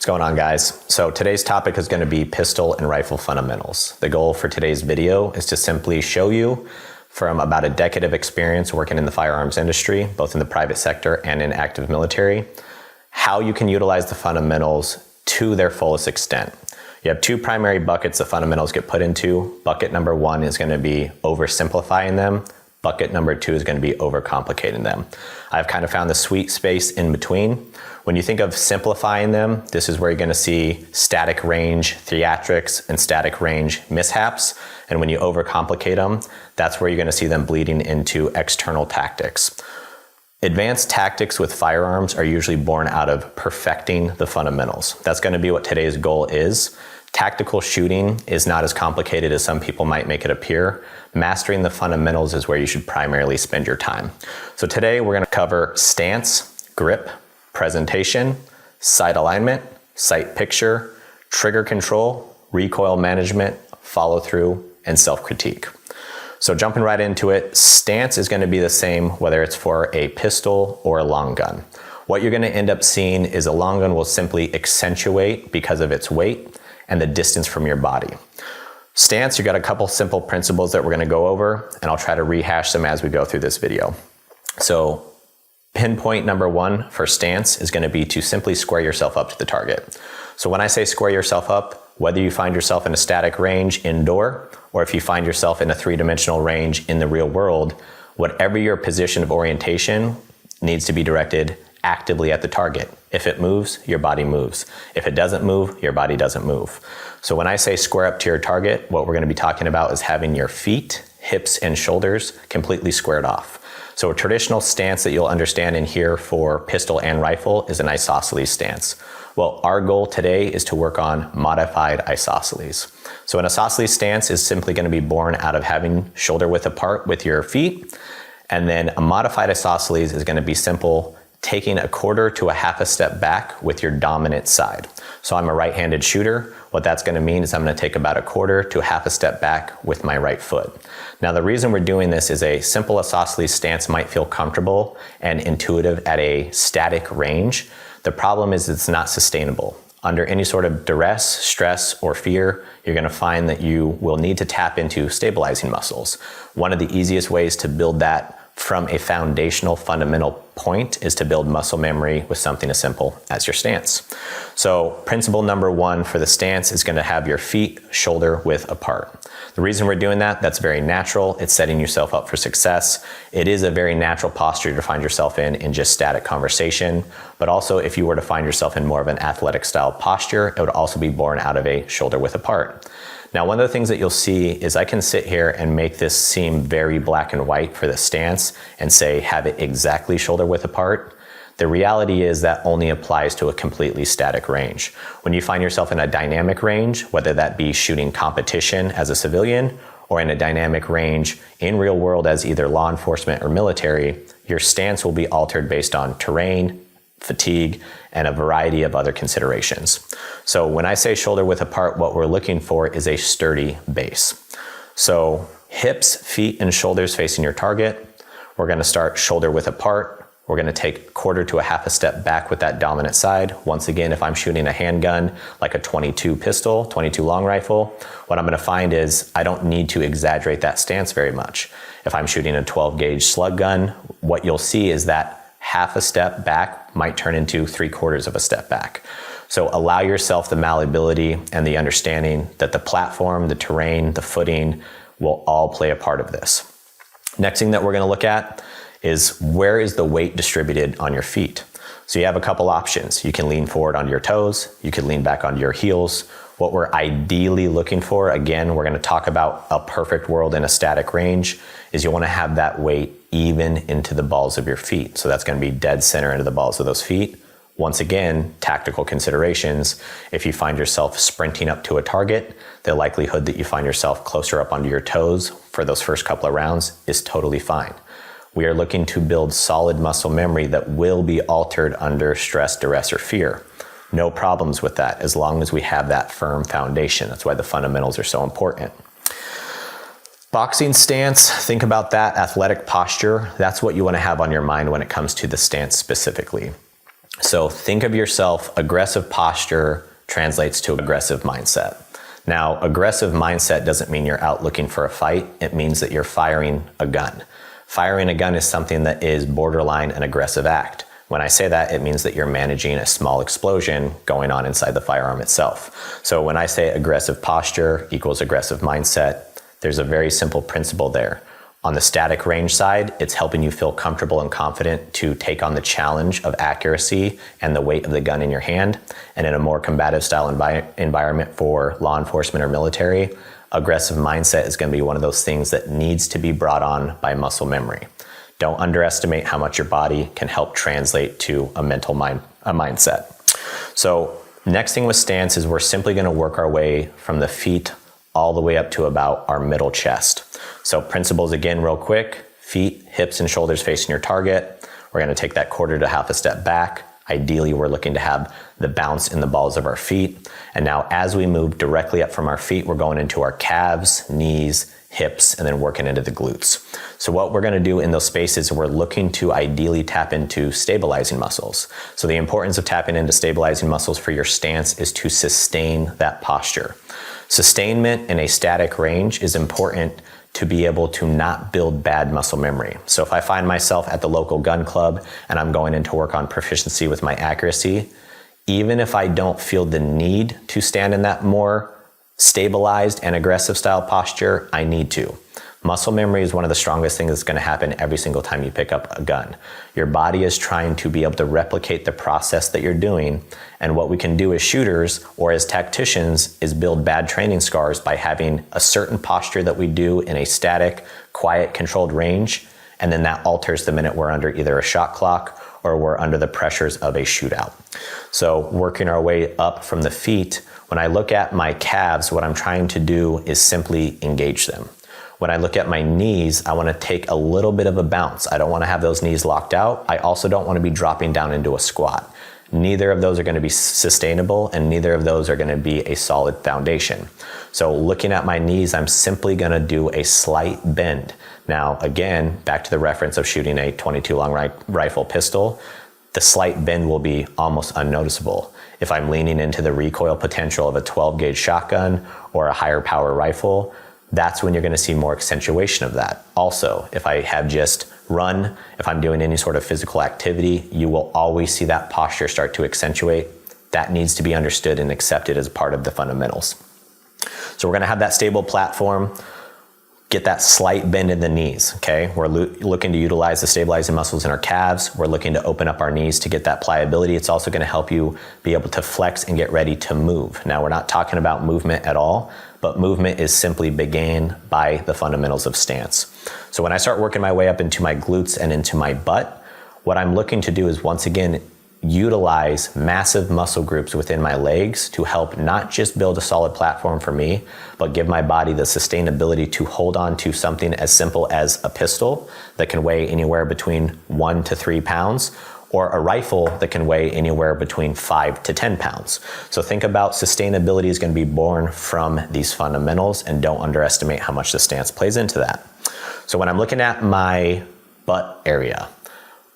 What's going on, guys? So today's topic is going to be pistol and rifle fundamentals. The goal for today's video is to simply show you from about a decade of experience working in the firearms industry, both in the private sector and in active military, how you can utilize the fundamentals to their fullest extent. You have two primary buckets the fundamentals get put into. Bucket number one is going to be oversimplifying them. Bucket number two is going to be overcomplicating them. I've kind of found the sweet space in between. When you think of simplifying them, this is where you're going to see static range theatrics and static range mishaps. And when you overcomplicate them, that's where you're going to see them bleeding into external tactics. Advanced tactics with firearms are usually born out of perfecting the fundamentals. That's going to be what today's goal is. Tactical shooting is not as complicated as some people might make it appear. Mastering the fundamentals is where you should primarily spend your time. So today we're going to cover stance, grip, presentation, sight alignment, sight picture, trigger control, recoil management, follow through, and self-critique. So jumping right into it, stance is going to be the same whether it's for a pistol or a long gun. What you're going to end up seeing is a long gun will simply accentuate because of its weight and the distance from your body. Stance, you got a couple simple principles that we're going to go over, and I'll try to rehash them as we go through this video. So pinpoint number one for stance is going to be to simply square yourself up to the target. So when I say square yourself up, whether you find yourself in a static range indoor, or if you find yourself in a three-dimensional range in the real world, whatever your position of orientation needs to be directed actively at the target. If it moves, your body moves. If it doesn't move, your body doesn't move. So when I say square up to your target, what we're going to be talking about is having your feet, hips, and shoulders completely squared off. So a traditional stance that you'll understand in here for pistol and rifle is an isosceles stance. Well, our goal today is to work on modified isosceles. So an isosceles stance is simply going to be born out of having shoulder width apart with your feet. And then a modified isosceles is going to be simple, taking a quarter to a half a step back with your dominant side. So I'm a right-handed shooter. What that's going to mean is I'm going to take about a quarter to a half a step back with my right foot. Now the reason we're doing this is a simple isosceles stance might feel comfortable and intuitive at a static range. The problem is it's not sustainable. Under any sort of duress, stress, or fear, you're going to find that you will need to tap into stabilizing muscles. One of the easiest ways to build that from a foundational fundamental point is to build muscle memory with something as simple as your stance. So principle number one for the stance is going to have your feet shoulder width apart. The reason we're doing that, that's very natural. It's setting yourself up for success. It is a very natural posture to find yourself in just static conversation. But also if you were to find yourself in more of an athletic style posture, it would also be born out of a shoulder width apart. Now, one of the things that you'll see is I can sit here and make this seem very black and white for the stance and say, have it exactly shoulder width apart. The reality is that only applies to a completely static range. When you find yourself in a dynamic range, whether that be shooting competition as a civilian or in a dynamic range in real world as either law enforcement or military, your stance will be altered based on terrain, fatigue, and a variety of other considerations. So when I say shoulder width apart, what we're looking for is a sturdy base. So hips, feet, and shoulders facing your target. We're going to start shoulder width apart. We're going to take a quarter to a half a step back with that dominant side. Once again, if I'm shooting a handgun like a 22 pistol, 22 long rifle, what I'm going to find is I don't need to exaggerate that stance very much. If I'm shooting a 12 gauge slug gun, what you'll see is that half a step back might turn into 3/4 of a step back. So allow yourself the malleability and the understanding that the platform, the terrain, the footing will all play a part of this. Next thing that we're going to look at is where is the weight distributed on your feet. So you have a couple options. You can lean forward onto your toes. You can lean back onto your heels. What we're ideally looking for, again, we're going to talk about a perfect world in a static range, is you want to have that weight even into the balls of your feet. So that's going to be dead center into the balls of those feet. Once again, tactical considerations. If you find yourself sprinting up to a target, the likelihood that you find yourself closer up onto your toes for those first couple of rounds is totally fine. We are looking to build solid muscle memory that will be altered under stress, duress, or fear. No problems with that as long as we have that firm foundation. That's why the fundamentals are so important. Boxing stance, think about that. Athletic posture, that's what you want to have on your mind when it comes to the stance specifically. So think of yourself, aggressive posture translates to aggressive mindset. Now, aggressive mindset doesn't mean you're out looking for a fight. It means that you're firing a gun. Firing a gun is something that is borderline an aggressive act. When I say that, it means that you're managing a small explosion going on inside the firearm itself. So when I say aggressive posture equals aggressive mindset, there's a very simple principle there. On the static range side, it's helping you feel comfortable and confident to take on the challenge of accuracy and the weight of the gun in your hand. And in a more combative style environment for law enforcement or military, aggressive mindset is going to be one of those things that needs to be brought on by muscle memory. Don't underestimate how much your body can help translate to a mindset. So next thing with stance is we're simply going to work our way from the feet all the way up to about our middle chest. So principles again, real quick: feet, hips, and shoulders facing your target. We're going to take that quarter to half a step back. Ideally, we're looking to have the bounce in the balls of our feet. And now as we move directly up from our feet, we're going into our calves, knees, hips, and then working into the glutes. So what we're going to do in those spaces, we're looking to ideally tap into stabilizing muscles. So the importance of tapping into stabilizing muscles for your stance is to sustain that posture. Sustainment in a static range is important to be able to not build bad muscle memory. So if I find myself at the local gun club and I'm going in to work on proficiency with my accuracy, even if I don't feel the need to stand in that more stabilized and aggressive style posture, I need to. Muscle memory is one of the strongest things that's going to happen every single time you pick up a gun. Your body is trying to be able to replicate the process that you're doing, and what we can do as shooters or as tacticians is build bad training scars by having a certain posture that we do in a static, quiet, controlled range, and then that alters the minute we're under either a shot clock or we're under the pressures of a shootout. So working our way up from the feet, when I look at my calves, what I'm trying to do is simply engage them. When I look at my knees, I want to take a little bit of a bounce. I don't want to have those knees locked out. I also don't want to be dropping down into a squat. Neither of those are going to be sustainable, and neither of those are going to be a solid foundation. So looking at my knees, I'm simply going to do a slight bend. Now, again, back to the reference of shooting a .22 long rifle pistol, the slight bend will be almost unnoticeable. If I'm leaning into the recoil potential of a 12 gauge shotgun or a higher power rifle, that's when you're going to see more accentuation of that. Also, if I have just run, if I'm doing any sort of physical activity, you will always see that posture start to accentuate. That needs to be understood and accepted as part of the fundamentals. So we're going to have that stable platform, get that slight bend in the knees, okay? We're looking to utilize the stabilizing muscles in our calves. We're looking to open up our knees to get that pliability. It's also going to help you be able to flex and get ready to move. Now, we're not talking about movement at all, but movement is simply began by the fundamentals of stance. So when I start working my way up into my glutes and into my butt, what I'm looking to do is once again utilize massive muscle groups within my legs to help not just build a solid platform for me, but give my body the sustainability to hold on to something as simple as a pistol that can weigh anywhere between 1 to 3 pounds, or a rifle that can weigh anywhere between 5 to 10 pounds. So think about sustainability is going to be born from these fundamentals, and don't underestimate how much the stance plays into that. So when I'm looking at my butt area,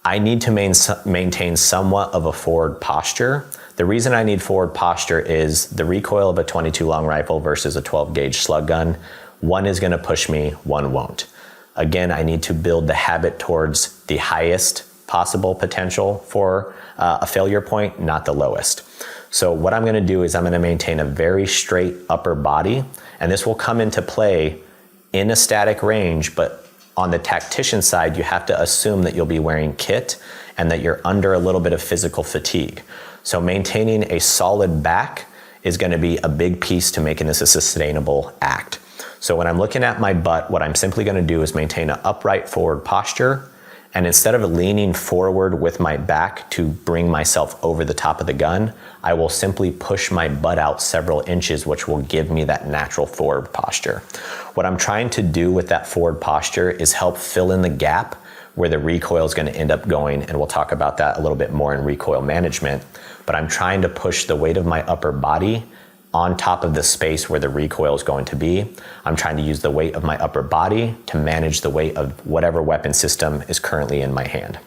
I need to maintain somewhat of a forward posture. The reason I need forward posture is the recoil of a .22 long rifle versus a 12 gauge slug gun. One is going to push me, one won't. Again, I need to build the habit towards the highest possible potential for a failure point, not the lowest. So what I'm going to do is I'm going to maintain a very straight upper body, and this will come into play in a static range, but on the tactician side, you have to assume that you'll be wearing kit and that you're under a little bit of physical fatigue. So maintaining a solid back is going to be a big piece to making this a sustainable act. So when I'm looking at my butt, what I'm simply going to do is maintain an upright forward posture. And instead of leaning forward with my back to bring myself over the top of the gun, I will simply push my butt out several inches, which will give me that natural forward posture. What I'm trying to do with that forward posture is help fill in the gap where the recoil is going to end up going, and we'll talk about that a little bit more in recoil management. But I'm trying to push the weight of my upper body on top of the space where the recoil is going to be. I'm trying to use the weight of my upper body to manage the weight of whatever weapon system is currently in my hand.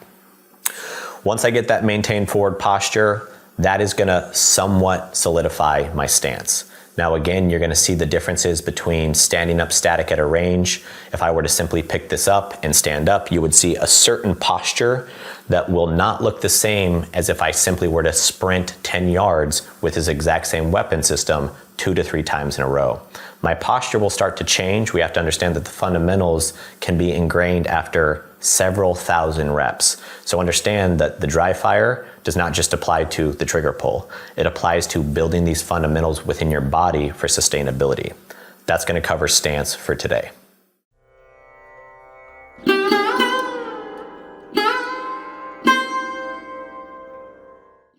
Once I get that maintained forward posture, that is gonna somewhat solidify my stance. Now again, you're gonna see the differences between standing up static at a range. If I were to simply pick this up and stand up, you would see a certain posture that will not look the same as if I simply were to sprint 10 yards with this exact same weapon system 2 to 3 times in a row. My posture will start to change. We have to understand that the fundamentals can be ingrained after several thousand reps. So understand that the dry fire does not just apply to the trigger pull. It applies to building these fundamentals within your body for sustainability. That's going to cover stance for today.